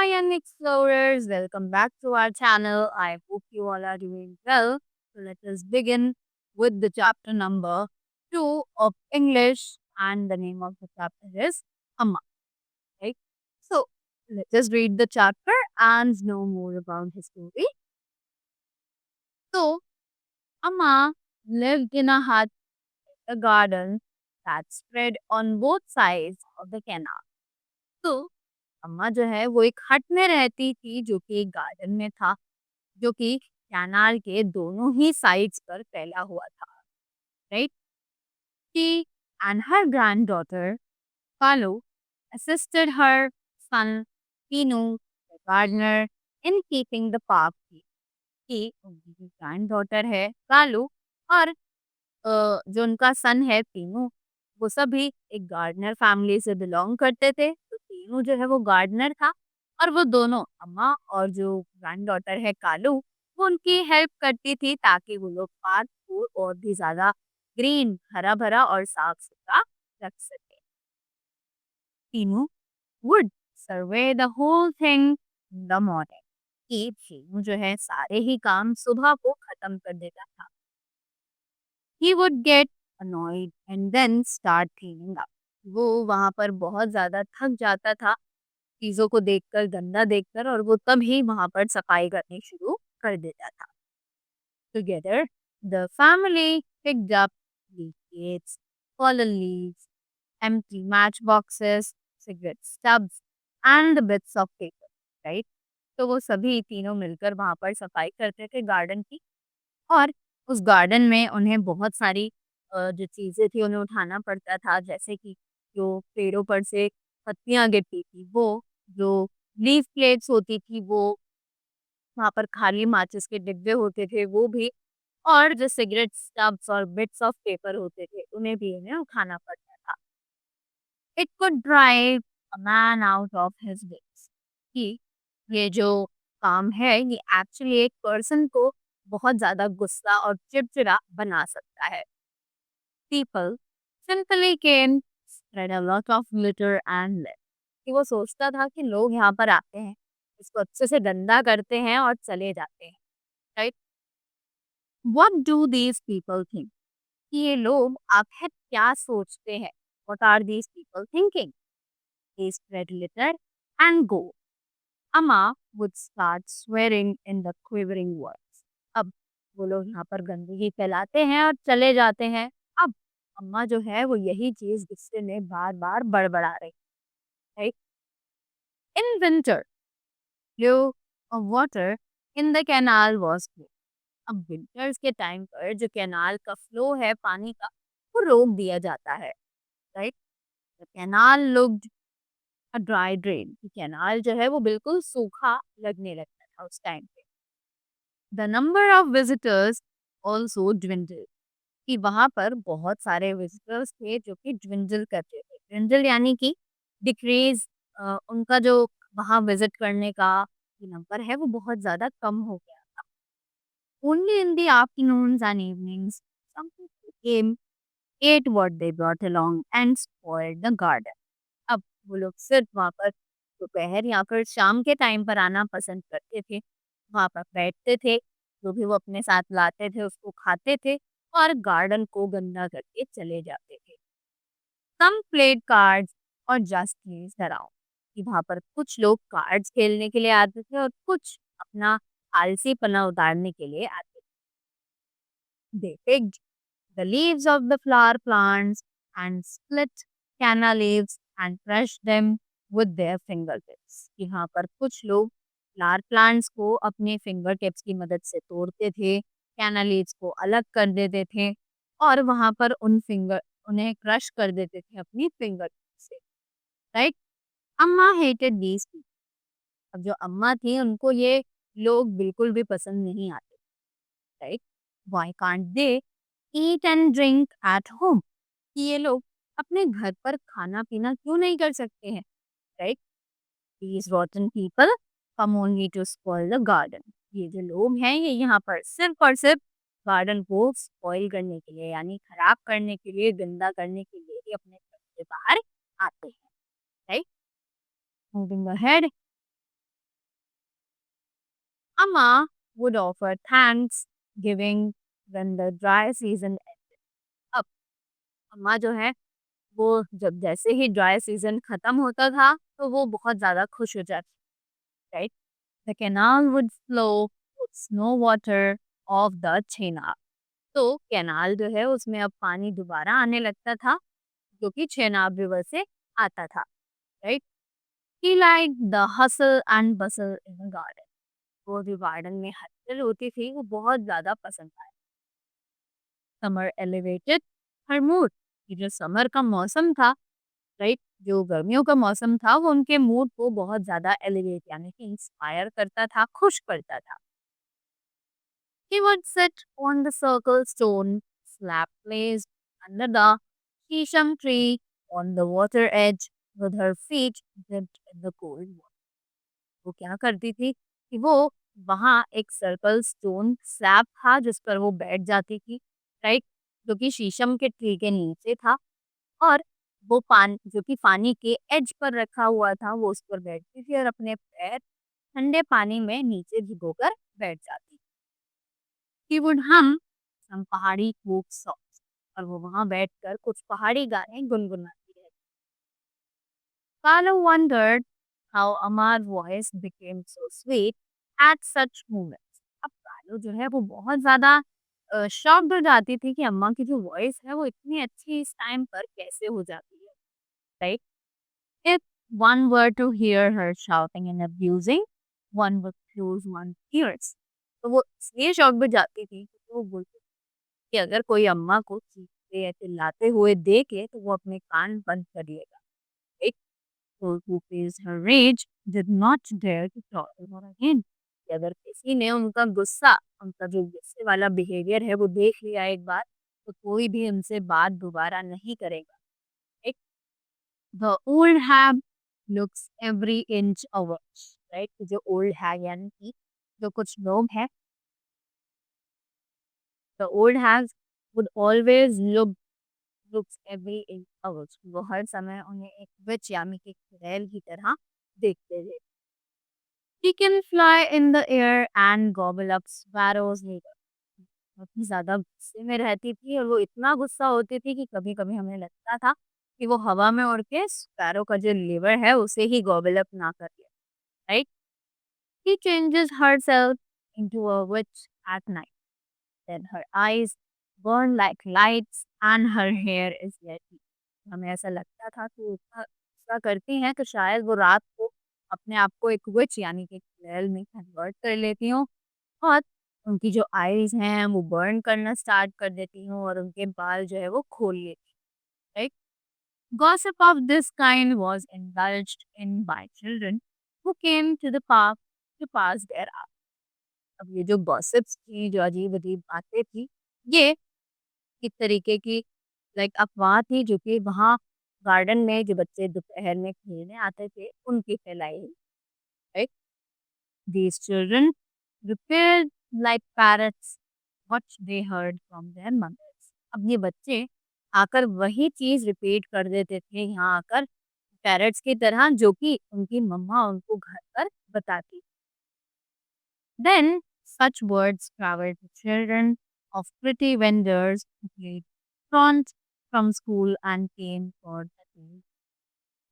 my young explorers, welcome back to our channel. I hope you all are doing well. So let us begin with the chapter number 2 of English, and the name of the chapter is Amma, right? So let us read the chapter and know more about his story. So Amma lived in a hut, a garden that spread on both sides of the canal. तो अम्मा जो है वो एक हट में रहती थी जो कि एक गार्डन में था, जो कि कैनाल के दोनों ही साइड्स पर फैला हुआ था, right? She and her granddaughter कालो assisted her son Pinu, the gardener, in keeping the park clean. कि उनकी ग्रैंडडॉटर है कालू और जो उनका सन है तीनू, वो सभी एक गार्डनर फैमिली से बिलोंग करते थे। तो तीनू जो है वो गार्डनर था और वो दोनों अम्मा और जो ग्रैंडडॉटर है कालू, वो उनकी हेल्प करती थी ताकि वो लोग पार्क को और भी ज़्यादा ग्रीन, हरा-भरा और साफ-सुथरा रख सकें। Teenu would survey the whole thing in the morning कि तीनू जो है सारे ही काम सुबह को खत्म कर देता था। He would get annoyed and then start cleaning up. वो वहाँ पर बहुत ज़्यादा थक जाता था, चीज़ों को देखकर, गंदा देखकर और वो तभी वहाँ पर सफाई करनी शुरू कर देता था। Together, the family picked up leaf gates, fallen leaves, empty matchboxes, cigarette stubs and the bits of paper, right? तो वो सभी तीनों मिलकर वहाँ पर सफाई करते थे गार्डन की और उस गार्डन में उन्हें बहुत सारी जो चीज़ें थी उन्हें उठाना पड़ता था, जैसे कि जो पेड़ों पर से पत्तियाँ गिरती थी वो, जो लीफ प्लेट्स होती थी वो, वहाँ पर खाली माचिस के डिब्बे होते थे वो भी, और जो सिगरेट स्टब्स और बिट्स ऑफ पेपर होते थे उन्हें भी उन्हें उठाना पड़ता था। It could drive a man out of his wits कि ये जो काम है ये एक्चुअली एक पर्सन को बहुत ज़्यादा गुस्सा और चिड़चिड़ा बना सकता है। People simply came, spread a lot of litter and left. कि वो सोचता था कि लोग यहाँ पर आते हैं, इसको अच्छे से गंदा करते हैं और चले जाते हैं, right? What do these people think? कि ये लोग आखिर क्या सोचते हैं? What are these people thinking? They spread litter and go. Amma would start swearing in the quivering words. अब वो लोग यहाँ पर गंदगी फैलाते हैं और चले जाते हैं। अब अम्मा जो है वो यही चीज़ गुस्से में बार-बार बड़बड़ा रही, right? In winter, flow of water in the canal was slow. अब विंटर्स के टाइम पर जो कैनाल का फ्लो है पानी का, वो रोक दिया जाता है, right? The canal looked a dry drain, canal जो है वो बिल्कुल सूखा लगने लगता था उस टाइम पे। The number of visitors also dwindle, कि वहाँ पर बहुत सारे विजिटर्स थे जो कि ड्विंडल करते थे। ड्विंडल यानी कि डिक्रीज़, उनका जो वहाँ विज़िट करने का जो नंबर है वो बहुत ज़्यादा कम हो गया था। Only in the afternoons and evenings some people came, ate what they brought along and spoiled the garden. अब वो लोग सिर्फ वहाँ पर दोपहर या फिर शाम के टाइम पर आना पसंद करते थे। वहाँ पर बैठते थे, जो भी वो अपने साथ लाते थे उसको खाते थे और गार्डन को गंदा करके चले जाते थे। सम प्लेड कार्ड्स और जस्ट प्लेस्ड अराउंड, कि वहाँ पर कुछ लोग कार्ड्स खेलने के लिए आते थे और कुछ अपना आलसीपना उतारने के लिए आते थे। दे picked the leaves of the flower plants and split canna leaves and crushed them with their fingertips, कि यहाँ पर कुछ लोग फ्लावर प्लांट्स को अपने फिंगर टिप्स की मदद से तोड़ते थे, कैना लीव्स को अलग कर देते थे और वहां पर उन्हें क्रश कर देते थे अपनी फिंगर से, राइट? अम्मा हेटेड दीज। अब जो अम्मा थी उनको ये लोग बिल्कुल भी पसंद नहीं आते, right? Why can't they eat and drink at home, कि ये लोग अपने घर पर खाना पीना क्यों नहीं कर सकते हैं, right? These rotten people come only to spoil the garden, ये जो लोग हैं ये यहाँ पर सिर्फ और सिर्फ गार्डन को स्पॉइल करने के लिए यानी खराब करने के लिए, गंदा करने के लिए ही अपने घर से बाहर आते हैं, right? Moving ahead, Amma would offer thanks giving when the dry season ended. अब अम्मा जो है वो जब जैसे ही ड्राई सीजन खत्म होता था तो वो बहुत ज़्यादा खुश हो जाती, right? The canal would flow with snow water of the Chenab. तो कैनाल जो है उसमें अब पानी दोबारा आने लगता था जो कि चेनाब रिवर से आता था, right? He like the hustle and Bansal in the garden. वो जो गार्डन में हलचल होती थी वो बहुत ज्यादा पसंद आया। समर एलिवेटेड हर मूड। ये जो समर का मौसम था, राइट, जो गर्मियों का मौसम था वो उनके मूड को बहुत ज्यादा एलिवेट यानी कि इंस्पायर करता था, खुश करता था। He would sit on the circle stone slab placed under the shisham tree on the water edge with her feet dipped in the cold water. वो क्या करती थी कि वो वहाँ एक सर्कल स्टोन स्लैब था जिस पर वो बैठ जाती थी, राइट, जो कि शीशम के ट्री के नीचे था। और वो पान जो कि पानी के एज पर रखा हुआ था वो उस पर बैठती थी और अपने पैर ठंडे पानी में नीचे भिगोकर बैठ जाती। ही वुड हम सम पहाड़ी फोक सॉन्ग्स और वो वहां बैठकर कुछ पहाड़ी गाने गुनगुनाती रहती। Carlo wondered how Amar's voice became so sweet at such moments. अब कालो जो है वो बहुत ज्यादा शॉक्ड हो जाती थी कि अम्मा की जो वॉइस है वो इतनी अच्छी इस टाइम पर कैसे हो जाती है, right? If one were to hear her shouting and abusing, one would close one's ears. तो वो इसलिए शॉक हो जाती थी क्योंकि वो बोलती कि अगर कोई अम्मा को चीखते या चिल्लाते हुए देखे तो वो अपने कान बंद कर लेगा। एक those who faced her rage did not dare to talk to her again. कि अगर किसी ने उनका गुस्सा, उनका जो गुस्से वाला बिहेवियर है वो देख लिया एक बार तो कोई भी उनसे बात दोबारा नहीं करेगा। एक the old hag looks every inch a worse, right? कि जो old hag यानी कि जो कुछ लोग हैं, the old hags would always looks every inch a worse. वो हर समय उन्हें एक विच यानी कि चुड़ैल की तरह देखते थे। He can fly in the air and gobble up sparrows later. बहुत ज़्यादा गुस्से में रहती थी और वो इतना गुस्सा होती थी कि कभी-कभी हमें लगता था कि वो हवा में उड़ के स्पैरो का जो लिवर है उसे ही गॉबल अप ना कर ले, right? He changes herself into a witch at night. Then her eyes burn like lights and her hair is yellow. हमें ऐसा लगता था कि वो इतना गुस्सा करती हैं तो शायद वो रात को अपने आप को एक विच यानी कि एक चुड़ैल में कन्वर्ट कर लेती हों और उनकी जो आईज़ हैं वो बर्न करना स्टार्ट कर देती हूँ और उनके बाल जो है वो खोल लेती हूँ, right? Gossip of this kind was indulged in by children who came to the park to pass their hour. अब ये जो गॉसिप्स थी, जो अजीब-अजीब बातें थी, ये एक तरीके की लाइक अफ़वाह थी जो कि वहाँ गार्डन में जो बच्चे दोपहर में खेलने आते थे, उनकी फैलाई हुई, right? These children repeated like parrots what they heard from their mothers. अब ये बच्चे आकर वही चीज़ रिपीट कर देते थे यहाँ आकर पैरट्स की तरह जो कि उनकी मम्मा उनको घर पर बताती। Then such words traveled to children of pretty vendors who played front from school and came for the tea.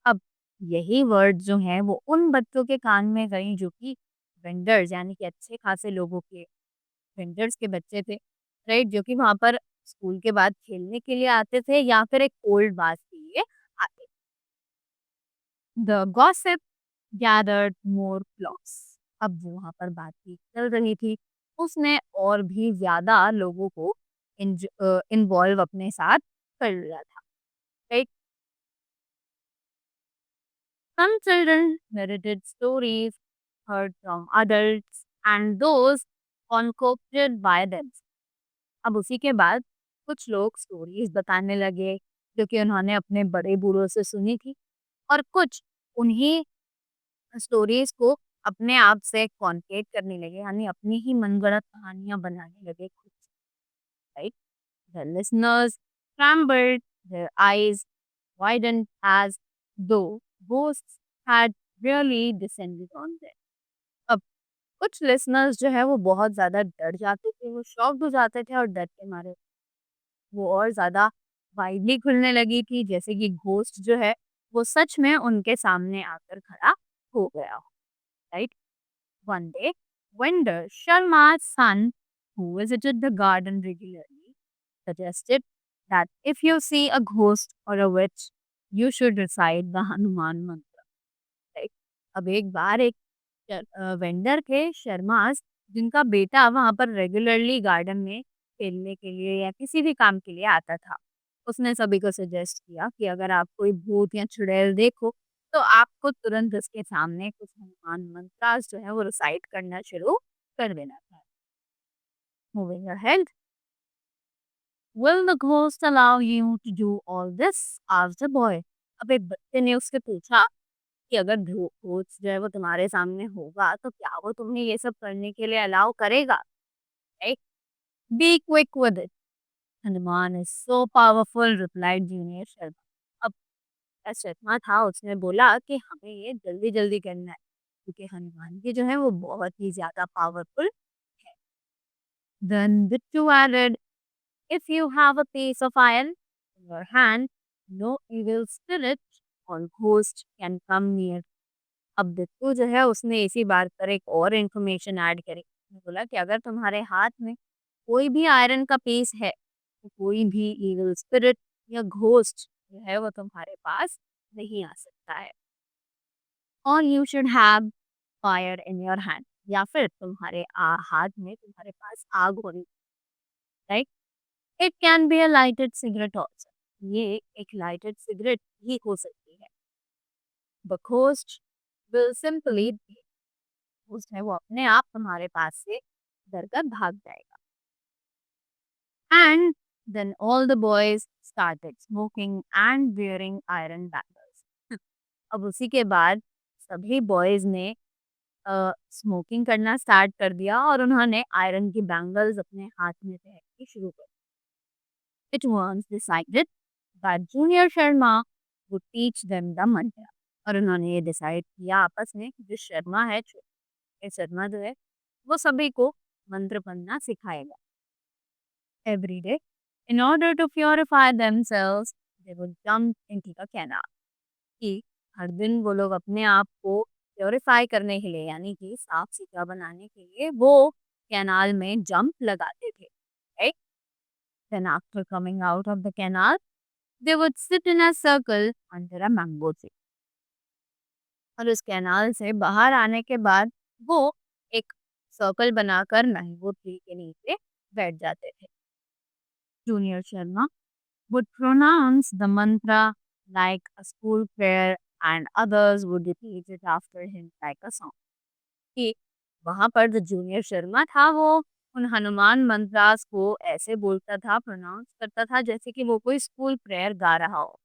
अब यही वर्ड जो हैं वो उन बच्चों के कान में गई जो कि वेंडर्स यानी कि अच्छे खासे लोगों के वेंडर्स के बच्चे थे, राइट? जो कि वहाँ पर स्कूल के बाद खेलने के लिए आते थे या फिर एक कोल्ड बाथ के लिए आते थे। द गॉसिप गैदर्ड मोर फ्लॉक्स। अब जो वहाँ पर बातचीत चल रही थी, उसने और भी ज़्यादा लोगों को इन्वॉल्व अपने साथ कर लिया था, right? Some children narrated stories heard from adults and those concocted by them. अब उसी के बाद कुछ लोग स्टोरीज बताने लगे जो कि उन्होंने अपने बड़े बूढ़ों से सुनी थी और कुछ उन्हीं स्टोरीज को अपने आप से कॉन्केट करने लगे यानी अपनी ही मनगढ़ंत कहानियां बनाने लगे खुद से, right? The listeners scrambled their eyes widened as though ghosts had really descended on them. कुछ लिसनर्स जो है वो बहुत ज़्यादा डर जाते थे, वो शॉक्ड हो जाते थे और डर के मारे वो और ज़्यादा वाइडली खुलने लगी थी, जैसे कि घोस्ट जो है वो सच में उनके सामने आकर खड़ा हो गया हो, right? One day, vendor Sharma's son, who visited the garden regularly, suggested that if you see a ghost or a witch, you should recite the Hanuman mantra. Right? अब एक बार एक वेंडर थे शर्मास, जिनका बेटा वहां पर रेगुलरली गार्डन में खेलने के लिए या किसी भी काम के लिए आता था। उसने सभी को सजेस्ट किया कि अगर आप कोई भूत या चुड़ैल देखो तो आपको तुरंत उसके सामने कुछ हनुमान मंत्रास जो है वो रिसाइट करना शुरू कर देना था। Moving ahead, will the ghost allow you to do all this? asked the boy. अब एक बच्चे ने उससे पूछा कि अगर भूत जो है वो तुम्हारे सामने होगा तो क्या वो तुम्हें ये सब करने के लिए अलाउ करेगा? Right? Be quick with it, Hanuman is so powerful, replied junior Sharma. अब शर्मा था, उसने बोला कि हमें ये जल्दी जल्दी करना है क्योंकि हनुमान जी जो है वो बहुत ही ज्यादा पावरफुल है। Then the two added, if you have a piece of iron in your hand, no evil spirit or ghost can come near। अब बिट्टू जो है उसने इसी बात पर एक और इन्फॉर्मेशन ऐड करी। उसने बोला कि अगर तुम्हारे हाथ में कोई भी आयरन का पीस है तो कोई भी इविल स्पिरिट या घोस्ट जो है वो तुम्हारे पास नहीं आ सकता है। और you should have fire in your hand, या फिर तुम्हारे हाथ में तुम्हारे पास आग होनी, right? It can be a lighted cigarette also, ये एक लाइटेड सिगरेट भी हो सकती है। The ghost will simply, ghost है वो अपने आप तुम्हारे पास से डर कर भाग जाएगा। And then all the boys started smoking and wearing iron bangles. अब उसी के बाद सभी बॉयज ने स्मोकिंग करना स्टार्ट कर दिया और उन्होंने आयरन की बैंगल्स अपने हाथ में पहननी शुरू कर दी। It was decided that junior Sharma would teach them the mantra, और उन्होंने ये डिसाइड किया आपस में कि जो शर्मा है, छोटे शर्मा जो है वो सभी को मंत्र पढ़ना सिखाएगा। Every day, in order to purify themselves, they would jump into the canal। कि हर दिन वो लोग अपने आप को प्योरीफाई करने के लिए, यानी कि साफ सुथरा बनाने के लिए वो कैनाल में जंप लगाते थे, right? Then after coming out of the canal, they would sit in a circle under a mango tree। और उस कैनाल से बाहर आने के बाद वो एक सर्कल बनाकर मैंगो ट्री के नीचे बैठ जाते थे। Junior Sharma would pronounce the mantra like a school prayer and others would repeat it after him like a song। कि वहां पर जो जूनियर शर्मा था वो उन हनुमान मंत्रास को ऐसे बोलता था, प्रोनाउंस करता था जैसे कि वो कोई स्कूल प्रेयर गा रहा हो,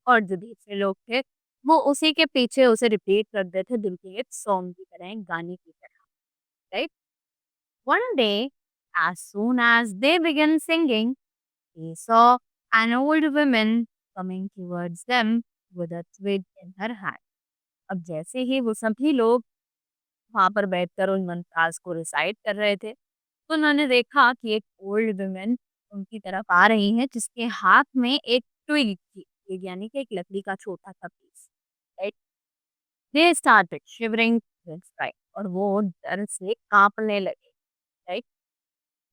और जो दूसरे लोग थे वो उसी के पीछे उसे रिपीट करते थे दिल के एक सॉन्ग की तरह, एक गाने की तरह, right? One day, as soon as they began singing, they saw an old woman coming towards them with a twig in her hand। अब जैसे ही वो सभी लोग वहां पर बैठकर उन मंत्रास को रिसाइट कर रहे थे तो उन्होंने देखा कि एक ओल्ड वुमेन उनकी तरफ आ रही है जिसके हाथ में एक ट्विग थी, ट्विग यानी कि एक लकड़ी का छोटा सा piece, right? They started shivering, और वो डर से कांपने लगे, right?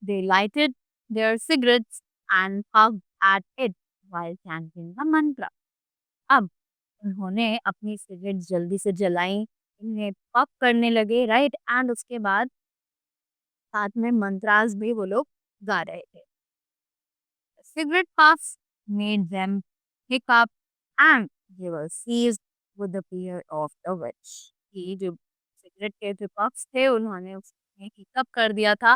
They lighted their cigarettes and puffed at it while chanting the mantra। अब उन्होंने अपनी सिगरेट जल्दी से जलाई, इन्हें पफ करने लगे, राइट? एंड उसके बाद साथ में मंत्रास भी वो लोग गा रहे थे। Cigarette puffs made them hiccup and they were seized with the fear of the witch। कि जो सिगरेट के जो पफ्स थे उन्होंने उसमें हिकअप कर दिया था,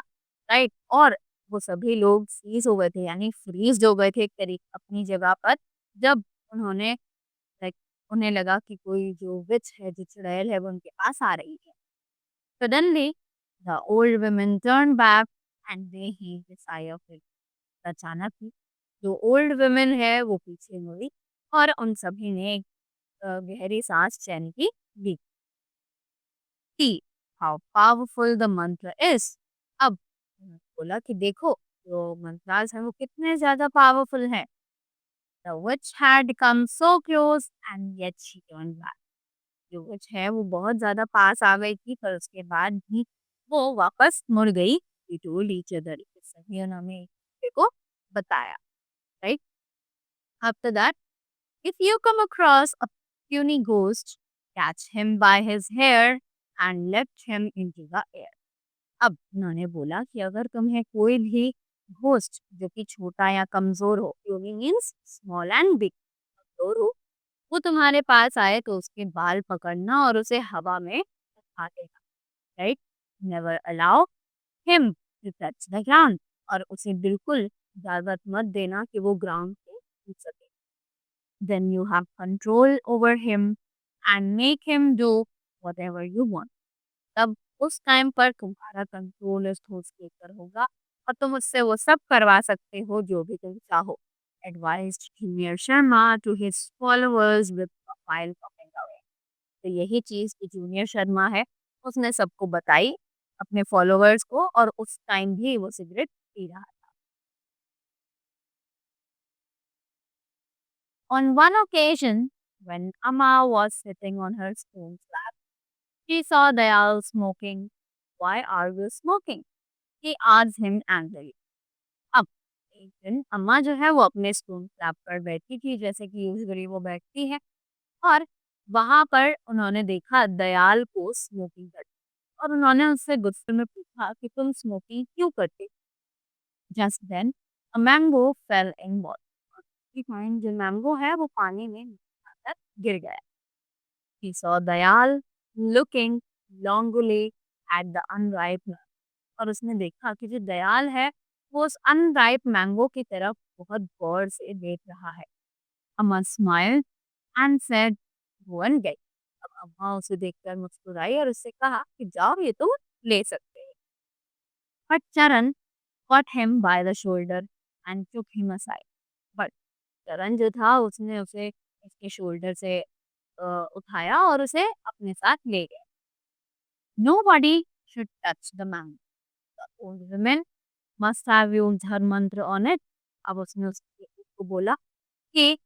राइट? और वो सभी लोग सीज हो गए थे, यानी फ्रीज हो गए थे एक तरीके अपनी जगह पर, जब उन्होंने लाइक उन्हें लगा कि कोई जो विच है, जो चुड़ैल है वो उनके पास आ रही है। Suddenly the old woman turn back and they heaved a sigh of relief। अचानक ही जो ओल्ड वुमन है वो पीछे मुड़ी और उन सभी ने एक गहरी सांस चैन की ली। हाउ पावरफुल द मंत्र इज। अब बोला कि देखो जो मंत्रास है वो कितने ज्यादा पावरफुल है। The which had come so close and yet she turn back. जो विच है वो बहुत ज्यादा पास आ गई थी, पर उसके बाद भी वो वापस मुड़ गई। We told each other, ये सभी उन्होंने एक दूसरे को बताया, right. After that, if you come across a puny ghost, catch him by his hair and lift him into the air. अब उन्होंने बोला कि अगर तुम्हें कोई भी घोस्ट जो कि छोटा या कमजोर हो, puny means small and big, कमजोर हो, वो तुम्हारे पास आए तो उसके बाल पकड़ना और उसे हवा में उठा देना, right. Never allow him to touch the ground, और उसे बिल्कुल इजाजत मत देना कि वो ग्राउंड को छू सके। then you have control over him and make him do whatever you want. तब उस टाइम पर तुम्हारा कंट्रोल उस होस्ट के ऊपर होगा और तुम उससे वो सब करवा सकते हो जो भी तुम चाहो। Advised Junior Sharma to his followers with a file coming away. तो यही चीज की जूनियर शर्मा है, उसने सबको बताई अपने फॉलोअर्स को, और उस टाइम भी वो सिगरेट पी रहा था। On one occasion, when Amma was sitting on her spoon's lap, she saw Dayal smoking. Why are you smoking? He asked him angrily. अब एक दिन अम्मा जो है वो अपने स्पून लैप पर बैठी थी, जैसे कि यूजुअली वो बैठती है, और वहां पर उन्होंने देखा दयाल को स्मोकिंग करते, और उन्होंने उससे गुस्से में पूछा कि तुम स्मोकिंग क्यों करते। Just then a mango fell in water, जो मैंगो है वो पानी में आकर गिर गया। He saw Dayal looking longingly at the unripe mango. और उसने देखा कि जो दयाल है वो उस अनराइप मैंगो की तरफ बहुत गौर से देख रहा है। अम्मा smiled and said, "Go and get." अब अम्मा उसे देखकर मुस्कुराई और उससे कहा कि जाओ, ये तुम ले सकते हो। But Charan caught him by the shoulder and took him aside. But चरण जो था उसने उसे उसके शोल्डर से उठाया और उसे अपने साथ ले गया। Nobody should touch the mango. The old woman must have used her mantra on it. अब उसने उसको बोला कि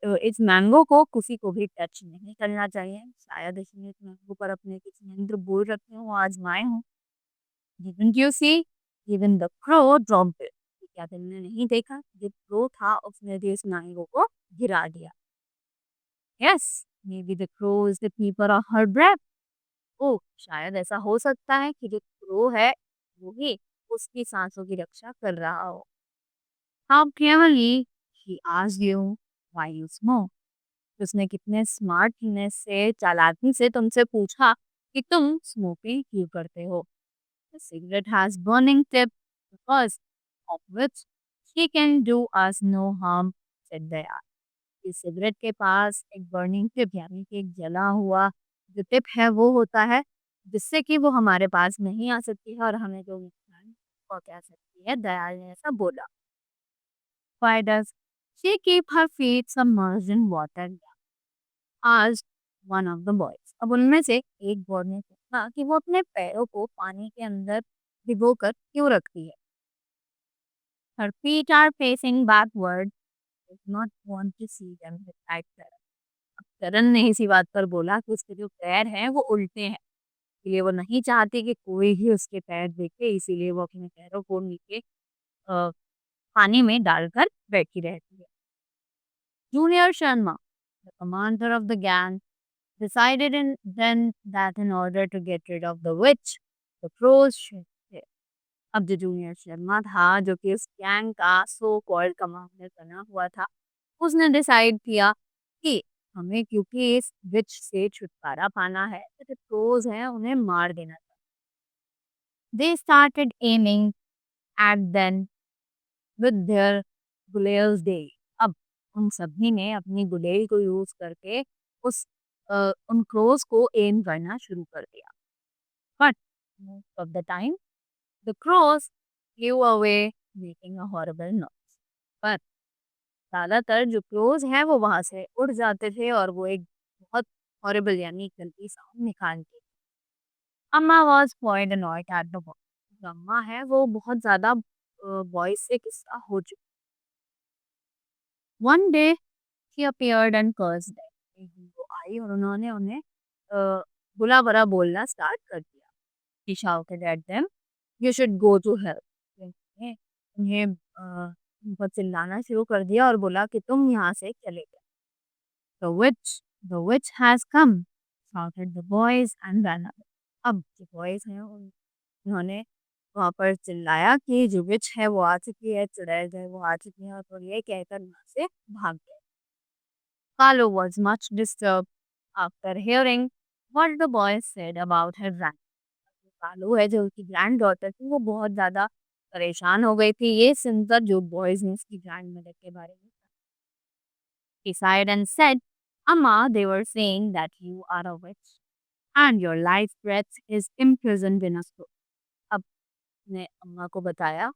इस मैंगो को किसी को भी टच नहीं करना चाहिए। शायद इसने इस मैंगो पर अपने कुछ मंत्र बोल रखे हों, आजमाए हों। Didn't you see? Even the crow dropped it. क्या तुमने नहीं देखा? जो crow था उसने भी इस मैंगो को गिरा दिया। Yes, maybe the crow is the keeper of her breath. ओह! शायद ऐसा हो सकता है कि जो क्रो है, वो ही उसकी साँसों की रक्षा कर रहा हो। How cleverly she asked you why you smoke. उसने कितने स्मार्टनेस से, चालाकी से तुमसे पूछा कि तुम स्मोकिंग क्यों करते हो? The cigarette has burning tip because of which she can do us no harm, said Daya. इस सिगरेट के पास एक बर्निंग टिप यानी कि एक जला हुआ जो टिप है वो होता है, जिससे कि वो हमारे पास नहीं आ सकती है और हमें जो नुकसान पहुंचा सकती है। दयाल ने ऐसा बोला। Why does she keep her feet submerged in water? asked one of the boys. अब उनमें से एक बॉय ने पूछा कि वो अपने पैरों को पानी के अंदर भिगोकर क्यों रखती है। Her feet are facing backward. Does not want to see them, replied Karan. करण ने इसी बात पर बोला कि उसके जो पैर हैं वो उल्टे हैं, इसलिए वो नहीं चाहती कि कोई भी उसके पैर देखे, इसीलिए वो अपने पैरों को नीचे पानी में डालकर बैठी रहती है। Junior Sharma, the commander of the gang, decided then that in order to get rid of the witch, the crows should stay. अब जो जूनियर शर्मा था, जो कि उस गैंग का सो कॉल्ड कमांडर बना हुआ था, उसने डिसाइड किया कि हमें क्योंकि इस विच से छुटकारा पाना है, तो जो क्रोज हैं उन्हें मार देना था। They started aiming at them with their gulels day. अब उन सभी ने अपनी गुलेल को यूज करके उस उन क्रोज को एम करना शुरू कर दिया। But most of the time the crows flew away making a horrible noise. पर ज़्यादातर जो क्रोज़ हैं वो वहाँ से उड़ जाते थे और वो एक बहुत हॉरिबल यानी गंदी साउंड निकालते थे। अम्मा was quite annoyed at the boy. जो अम्मा है वो बहुत ज्यादा बॉयज से गुस्सा हो चुकी। One day she appeared and cursed them. एक दिन वो आई और उन्होंने उन्हें बुला भला बोलना स्टार्ट कर दिया। She shouted at them, you should go to help. उन्हें उन्हें उनको चिल्लाना शुरू कर दिया और बोला कि तुम यहाँ से चले जाओ। The witch, the witch has come, shouted the boys and ran away. अब जो बॉयज हैं उन्होंने वहां पर चिल्लाया कि जो विच है वो आ चुकी है, चुड़ैल जो है वो आ चुकी है, और ये कहकर वहां से भाग गए। Carlo was much disturbed after hearing what the boys said about her grand. कालो है जो उसकी ग्रैंड डॉटर थी वो बहुत ज्यादा परेशान हो गई थी ये सुनकर जो बॉयज ने उसकी ग्रैंड मदर के बारे में। He sighed and said, Amma, they were saying that you are a witch and your life breath is imprisoned in a scroll. अब ने अम्मा को बताया,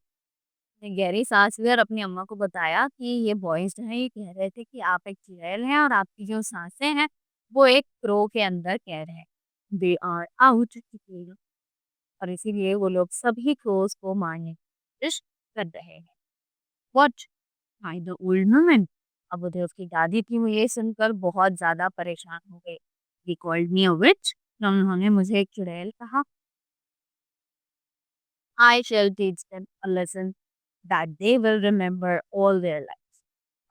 ने गहरी सांस ली और अपनी अम्मा को बताया कि ये बॉयज जो हैं ये कह रहे थे कि आप एक चुड़ैल हैं और आपकी जो सांसें हैं वो एक क्रो के अंदर कह रहे हैं। They are out to kill, और इसीलिए वो लोग सभी क्रोज को मारने की कोशिश कर रहे हैं। What, by the old woman। अब उधर उसकी दादी थी वो ये सुनकर बहुत ज़्यादा परेशान हो गई। He called me a witch। तो उन्होंने मुझे एक चुड़ैल कहा। I shall teach them a lesson that they will remember all their lives।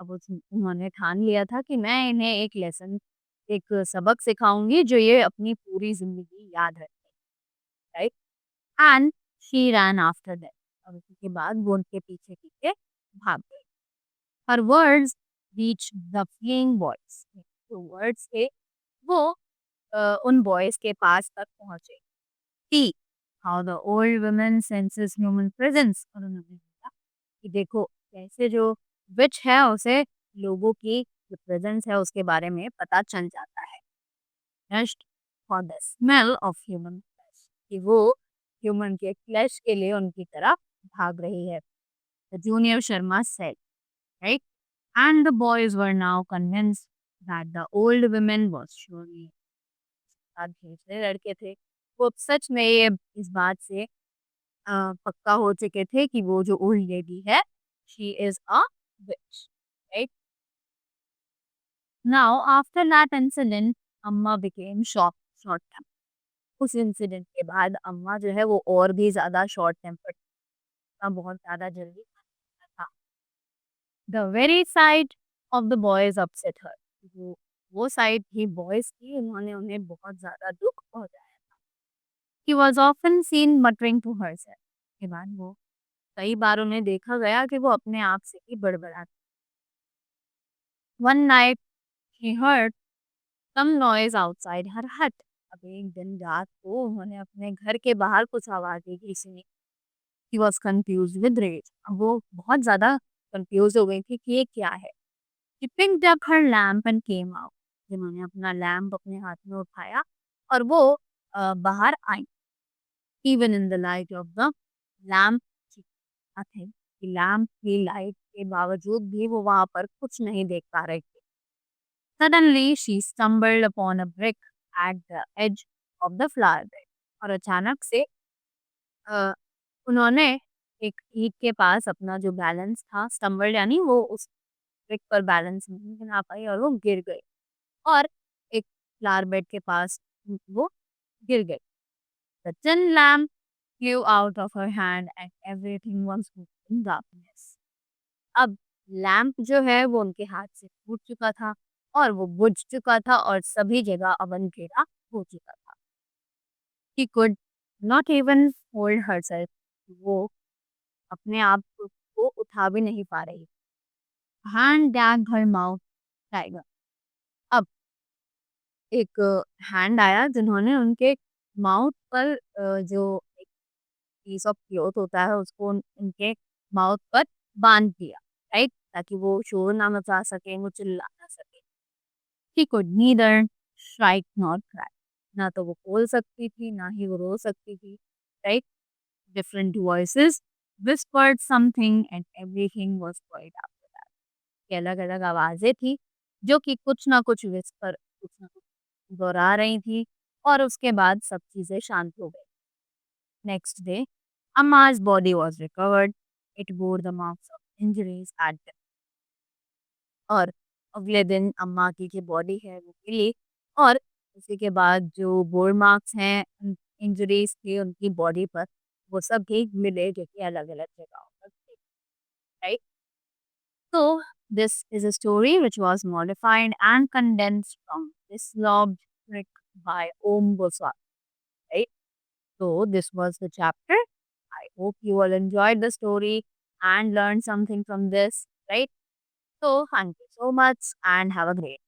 अब उन्होंने ठान लिया था कि मैं इन्हें एक लेसन, एक सबक सिखाऊंगी जो ये अपनी पूरी जिंदगी याद रखें। Right, and she rain after that. और उसके बाद वो उनके पीछे पीछे भाग गई। Her words reached the fleeing boys। जो वर्ड्स थे वो उन बॉयज के पास तक पहुंचे। See how the old woman senses human presence। और उन्होंने बोला कि देखो कैसे जो विच है उसे लोगों की जो प्रेजेंस है उसके बारे में पता चल जाता है। Just for the smell of human flesh। कि वो ह्यूमन के फ्लैश के लिए उनकी तरफ भाग रही है। The junior Sharma said, right? And the boys were now convinced that the old woman was surely। साथ दूसरे लड़के थे वो सच में ये इस बात से पक्का हो चुके थे कि वो जो ओल्ड लेडी है she is a which. Right, now after that incident अम्मा बिकेम शॉर्ट टेम्पर। उस इंसिडेंट के बाद अम्मा जो है वो और भी ज्यादा शॉर्ट टेम्पर्ड, बहुत ज्यादा जल्दी था। The very sight of the boys upset her. वो साइड थी बॉयज की, उन्होंने उन्हें बहुत ज्यादा दुख पहुंचाया। He was often seen muttering to herself. के बाद वो कई बार उन्हें देखा गया कि वो अपने आप से ही बड़बड़ाती। One night he heard some noise outside her hut. अब एक दिन रात को उन्होंने अपने घर के बाहर कुछ आवाजें की सुनी। He was confuse with rage. अब वो बहुत ज्यादा कंफ्यूज हो गई थी कि ये क्या है। She picked up her lamp and came out। जिन्होंने अपना लैम्प अपने हाथ में उठाया और वो बाहर आई। Even in the light of the lamp, she could see nothing। कि लैम्प की लाइट के बावजूद भी वो वहां पर कुछ नहीं देख पा रही थी। Suddenly she stumbled upon a brick at the edge of the flower bed। और अचानक से अ, उन्होंने एक ईंट के पास अपना जो बैलेंस था, स्टम्बल यानी वो उस ब्रिक पर बैलेंस नहीं बना पाई और वो गिर गई और एक फ्लावर बेड के पास वो गिर गई। The tin lamp flew out of her hand and everything was in darkness। अब लैम्प जो है वो उनके हाथ से टूट चुका था और वो बुझ चुका था और सभी जगह अवन घेरा हो चुका था। She could not even hold herself। वो अपने आप को उठा भी नहीं पा रही। Hand dragged her mouth tiger। अब एक हैंड आया जिन्होंने उनके माउथ पर जो एक पीस ऑफ क्लॉथ होता है उसको उनके माउथ पर बांध दिया। राइट, ताकि वो शोर ना मचा सके, वो चिल्ला ना सके। She could neither strike nor cry। ना तो वो बोल सकती थी ना ही वो रो सकती थी। Right, different voices whispered something and everything was quiet after that। कि अलग अलग आवाजें थी जो कि कुछ ना कुछ विस्पर, कुछ ना कुछ दोहरा रही थी और उसके बाद सब चीजें शांत हो गई। नेक्स्ट डे अम्मा's body was recovered. It bore the marks of injuries at death. और अगले दिन अम्मा की जो बॉडी है वो मिली और उसी के बाद जो बोर मार्क्स हैं इंजरीज थी उनकी बॉडी पर वो सब भी मिले जो कि अलग अलग जगहों पर थे, right. So this is a story which was modified and condensed from this loved trick by Om Goswami, right? So this was the chapter. I hope you all enjoyed the story and learned something from this, right? So thank you so much and have a great